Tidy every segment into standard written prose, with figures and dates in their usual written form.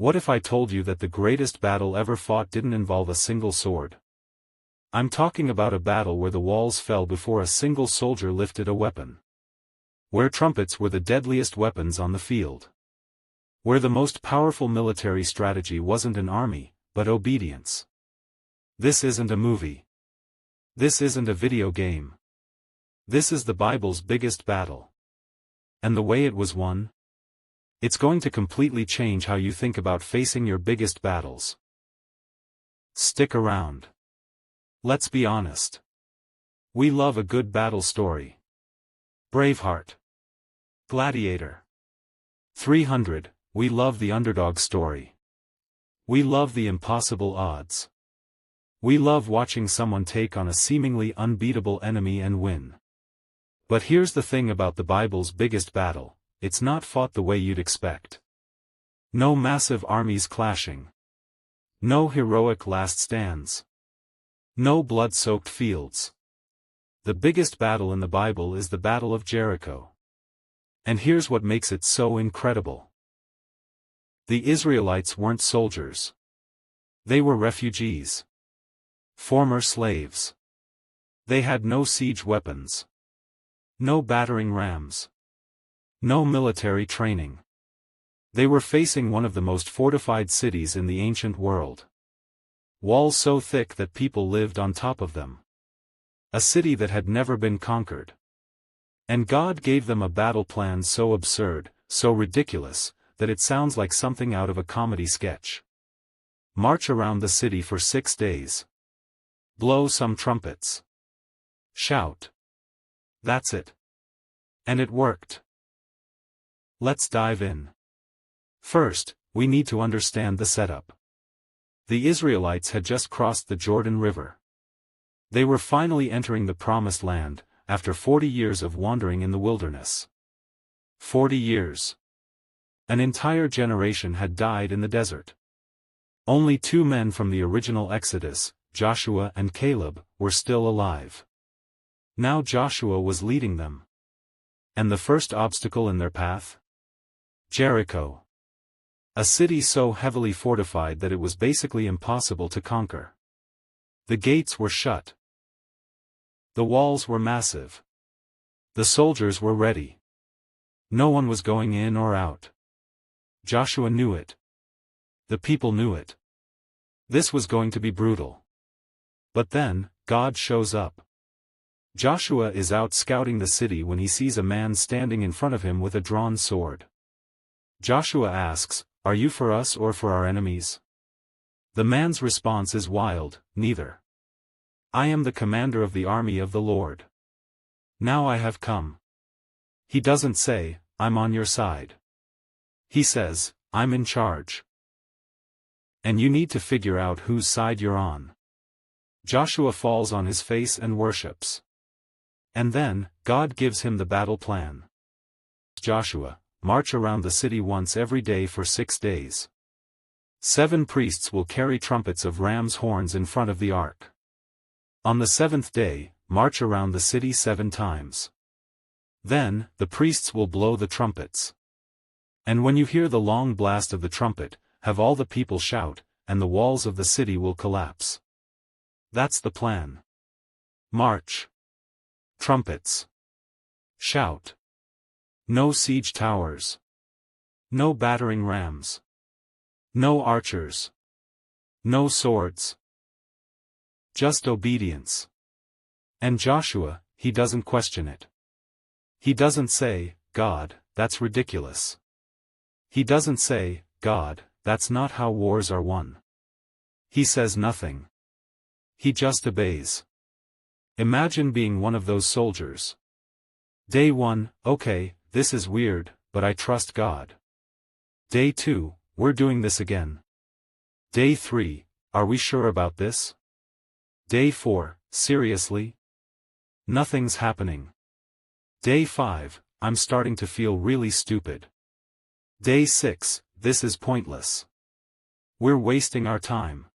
What if I told you that the greatest battle ever fought didn't involve a single sword? I'm talking about a battle where the walls fell before a single soldier lifted a weapon. Where trumpets were the deadliest weapons on the field. Where the most powerful military strategy wasn't an army, but obedience. This isn't a movie. This isn't a video game. This is the Bible's biggest battle. And the way it was won? It's going to completely change how you think about facing your biggest battles. Stick around. Let's be honest. We love a good battle story. Braveheart. Gladiator. 300, we love the underdog story. We love the impossible odds. We love watching someone take on a seemingly unbeatable enemy and win. But here's the thing about the Bible's biggest battle, it's not fought the way you'd expect. No massive armies clashing. No heroic last stands. No blood-soaked fields. The biggest battle in the Bible is the Battle of Jericho. And here's what makes it so incredible. The Israelites weren't soldiers. They were refugees. Former slaves. They had no siege weapons. No battering rams. No military training. They were facing one of the most fortified cities in the ancient world. Walls so thick that people lived on top of them. A city that had never been conquered. And God gave them a battle plan so absurd, so ridiculous, that it sounds like something out of a comedy sketch. March around the city for 6 days. Blow some trumpets. Shout. That's it. And it worked. Let's dive in. First, we need to understand the setup. The Israelites had just crossed the Jordan River. They were finally entering the Promised Land, after 40 years of wandering in the wilderness. 40 years. An entire generation had died in the desert. Only 2 men from the original Exodus, Joshua and Caleb, were still alive. Now Joshua was leading them. And the first obstacle in their path? Jericho. A city so heavily fortified that it was basically impossible to conquer. The gates were shut. The walls were massive. The soldiers were ready. No one was going in or out. Joshua knew it. The people knew it. This was going to be brutal. But then, God shows up. Joshua is out scouting the city when he sees a man standing in front of him with a drawn sword. Joshua asks, "Are you for us or for our enemies?" The man's response is wild, "Neither. I am the commander of the army of the Lord. Now I have come." He doesn't say, "I'm on your side." He says, "I'm in charge. And you need to figure out whose side you're on." Joshua falls on his face and worships. And then, God gives him the battle plan. Joshua, march around the city once every day for 6 days. 7 priests will carry trumpets of ram's horns in front of the ark. On the 7th day, march around the city 7 times. Then, the priests will blow the trumpets. And when you hear the long blast of the trumpet, have all the people shout, and the walls of the city will collapse. That's the plan. March. Trumpets. Shout. No siege towers. No battering rams. No archers. No swords. Just obedience. And Joshua, he doesn't question it. He doesn't say, "God, that's ridiculous." He doesn't say, "God, that's not how wars are won." He says nothing. He just obeys. Imagine being one of those soldiers. Day 1, okay, this is weird, but I trust God. Day 2, we're doing this again. Day 3, are we sure about this? Day 4, seriously? Nothing's happening. Day 5, I'm starting to feel really stupid. Day 6, this is pointless. We're wasting our time.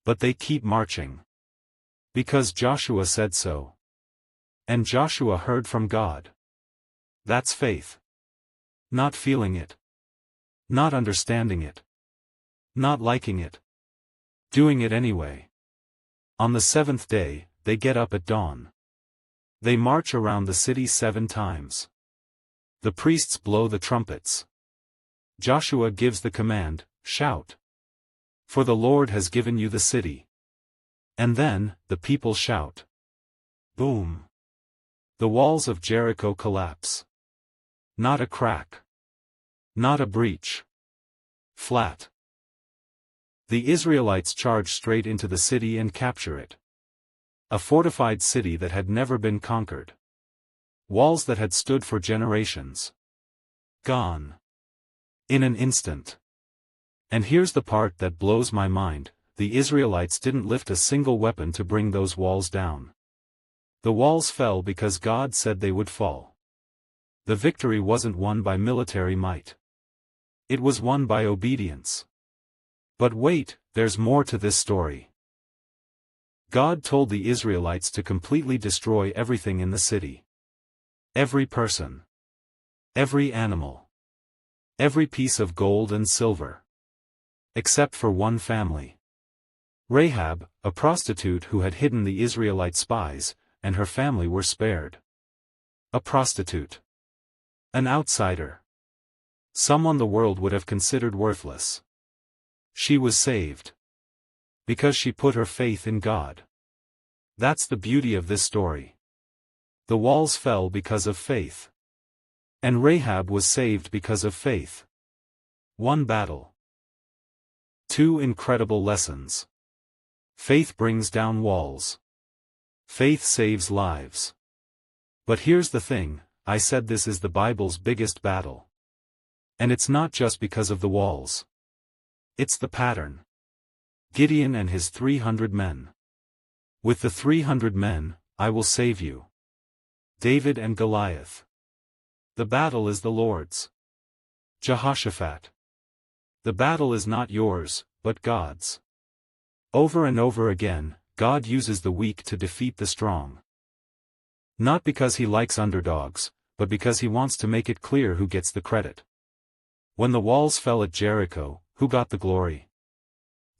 But they keep marching. Because Joshua said so. And Joshua heard from God. That's faith. Not feeling it. Not understanding it. Not liking it. Doing it anyway. On the seventh day, they get up at dawn. They march around the city 7 times. The priests blow the trumpets. Joshua gives the command, "Shout! For the Lord has given you the city." And then, the people shout. Boom! The walls of Jericho collapse. Not a crack. Not a breach. Flat. The Israelites charge straight into the city and capture it. A fortified city that had never been conquered. Walls that had stood for generations. Gone. In an instant. And here's the part that blows my mind: the Israelites didn't lift a single weapon to bring those walls down. The walls fell because God said they would fall. The victory wasn't won by military might. It was won by obedience. But wait, there's more to this story. God told the Israelites to completely destroy everything in the city. Every person. Every animal. Every piece of gold and silver. Except for one family. Rahab, a prostitute who had hidden the Israelite spies, and her family were spared. A prostitute. An outsider. Someone the world would have considered worthless. She was saved. Because she put her faith in God. That's the beauty of this story. The walls fell because of faith. And Rahab was saved because of faith. One battle. 2 incredible lessons. Faith brings down walls. Faith saves lives. But here's the thing, I said this is the Bible's biggest battle. And it's not just because of the walls. It's the pattern. Gideon and his 300 men. With the 300 men, I will save you. David and Goliath. The battle is the Lord's. Jehoshaphat. The battle is not yours, but God's. Over and over again, God uses the weak to defeat the strong. Not because he likes underdogs, but because he wants to make it clear who gets the credit. When the walls fell at Jericho, who got the glory?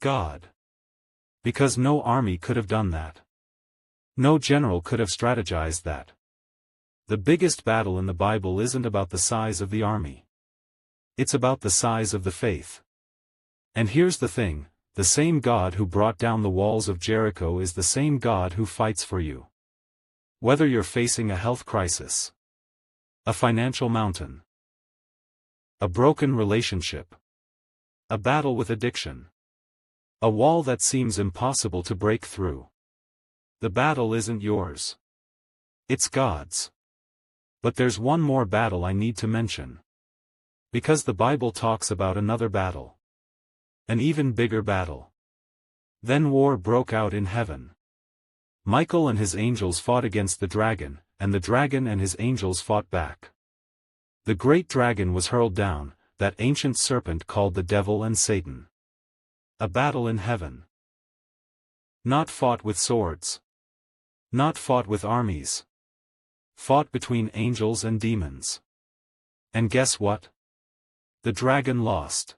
God. Because no army could have done that. No general could have strategized that. The biggest battle in the Bible isn't about the size of the army. It's about the size of the faith. And here's the thing, the same God who brought down the walls of Jericho is the same God who fights for you. Whether you're facing a health crisis, a financial mountain, a broken relationship, a battle with addiction, a wall that seems impossible to break through. The battle isn't yours. It's God's. But there's one more battle I need to mention. Because the Bible talks about another battle. An even bigger battle. Then war broke out in heaven. Michael and his angels fought against the dragon, and the dragon and his angels fought back. The great dragon was hurled down, that ancient serpent called the devil and Satan. A battle in heaven. Not fought with swords. Not fought with armies. Fought between angels and demons. And guess what? The dragon lost.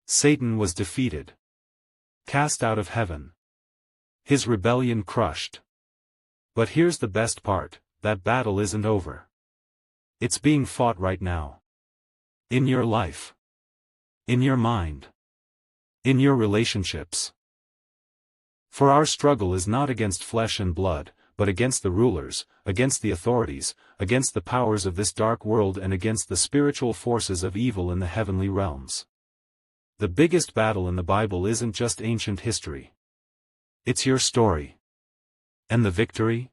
Satan was defeated. Cast out of heaven. His rebellion crushed. But here's the best part, that battle isn't over. It's being fought right now. In your life. In your mind. In your relationships. For our struggle is not against flesh and blood, but against the rulers, against the authorities, against the powers of this dark world and against the spiritual forces of evil in the heavenly realms. The biggest battle in the Bible isn't just ancient history. It's your story. And the victory?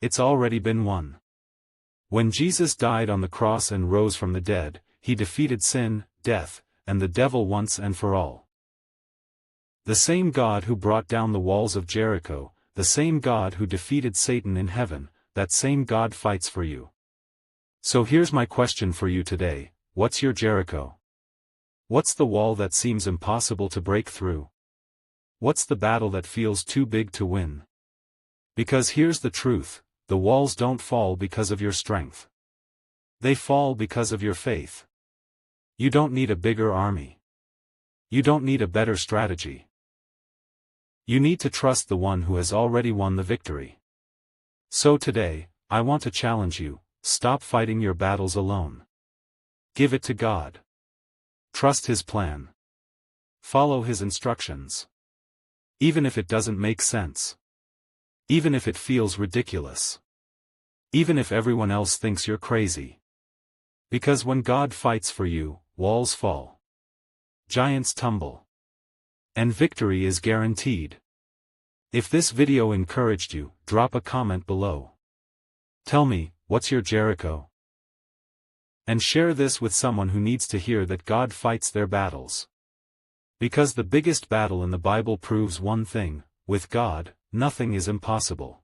It's already been won. When Jesus died on the cross and rose from the dead, he defeated sin, death, and the devil once and for all. The same God who brought down the walls of Jericho, the same God who defeated Satan in heaven, that same God fights for you. So here's my question for you today, what's your Jericho? What's the wall that seems impossible to break through? What's the battle that feels too big to win? Because here's the truth, the walls don't fall because of your strength. They fall because of your faith. You don't need a bigger army. You don't need a better strategy. You need to trust the one who has already won the victory. So today, I want to challenge you, stop fighting your battles alone. Give it to God. Trust His plan. Follow His instructions. Even if it doesn't make sense. Even if it feels ridiculous. Even if everyone else thinks you're crazy. Because when God fights for you, walls fall. Giants tumble. And victory is guaranteed. If this video encouraged you, drop a comment below. Tell me, what's your Jericho? And share this with someone who needs to hear that God fights their battles. Because the biggest battle in the Bible proves one thing: with God, nothing is impossible.